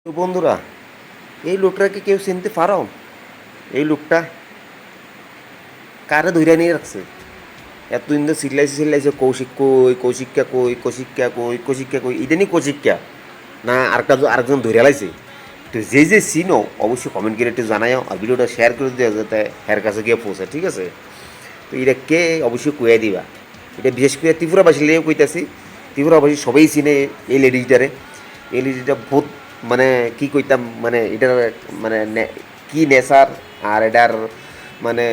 তো বন্ধুরা, এই লোকটাকে কেউ চিনতে পারো? এই লোকটা কারে ধইরা নিয়ে রাখছে? এতদিন তো চিল্লাইছে কৌশিক কই, কৌশিকা কই, কৌশিকা কই, কৌশিকা কই, এটা নিয়ে কৌশিকা না আরেকজন ধরে লাইছে? তো যে চিনো অবশ্যই কমেন্ট করে একটু জানাও, আর ভিডিওটা শেয়ার করে দিও যাতে হের কাছে গিয়ে পৌঁছে, ঠিক আছে? তো এটা কে অবশ্যই কইয়া দিবা। এটা বিশেষ করে ত্রিপুরাবাসী লিয়ে কইতাছি। ত্রিপুরাবাসী সবাই চিনে এই লেডিটারে। এই লেডিটা বহুত মানে কি কইতাম, মানে এটার মানে কি নেচার, আর এটার মানে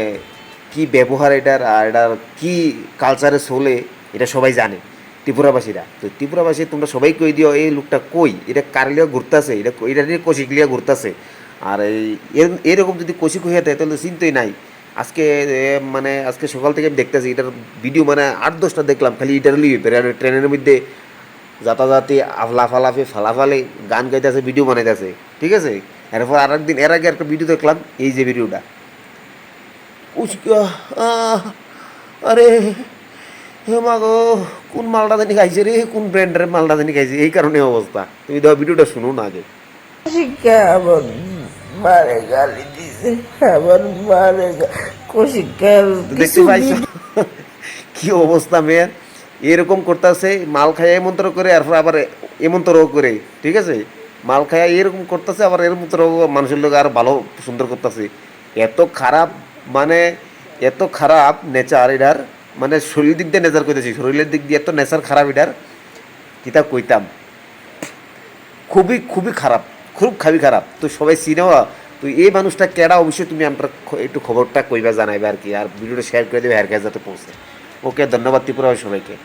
কি ব্যবহার, এটার আর এটার কি কালচারে চলে, এটা সবাই জানে ত্রিপুরাবাসীরা। তো ত্রিপুরাবাসী তোমরা সবাই কই দিও এই লোকটা কই, এটা কার লিয়া ঘুরতেছে, এটা নিয়ে কৌশিক লিয়া ঘুরতেছে। আর এরকম যদি কৌশিক হইয়া থাকে তাহলে চিন্তাই নাই। আজকে মানে আজকে সকাল থেকে আমি দেখতেছি এটার ভিডিও, মানে 8-10টা দেখলাম খালি এটার লিয়ে ট্রেনের মধ্যে যাতাযাতি লাফালাফি ফালাফালি গান গাইতেছে, ভিডিও বানাইতেছে, ঠিক আছে? এরপর আরেকদিন এর আগে একটা ভিডিও দেখলাম, এই যে ভিডিওটা উস্কা আরে হে মা গো, কোন মালটা জানি খাইছে রে, কোন ব্র্যান্ডের মালটা জানি খাইছে, এই কারণে অবস্থা। তুমি দাও ভিডিওটা শুনো না আগে। শিক্ষা আবার মারে গালি দিছে, আবার মারে শিক্ষা তো দেখতে কিছু পাইছো কি অবস্থা মেয়ের? এরকম করতেছে, মাল খাইয়া এমন্ত্র করে, এরপর আবার এমন্ত্র করে, ঠিক আছে? মাল খাইয়া এরকম করতেছে, আবার এর মন্ত্র মানুষের লোক আর ভালো সুন্দর করতেছে। এত খারাপ, মানে এত খারাপ নেচার এটার, মানে শরীর দিক দিয়ে নেচার করতেছি, শরীরের দিক দিয়ে এত নেচার খারাপ এটার, কিতা কইতাম। খুবই খুবই খারাপ, খুবই খারাপ। তো সবাই চিনেও। তো এই মানুষটা কেডা অবশ্যই তুমি আমরা একটু খবরটা কইবা জানাইবে আর কি, আর ভিডিওটা শেয়ার করে দেবে হের কাছে যাতে পৌঁছে। ওকে, ধন্যবাদ ত্রিপুরা সবাইকে।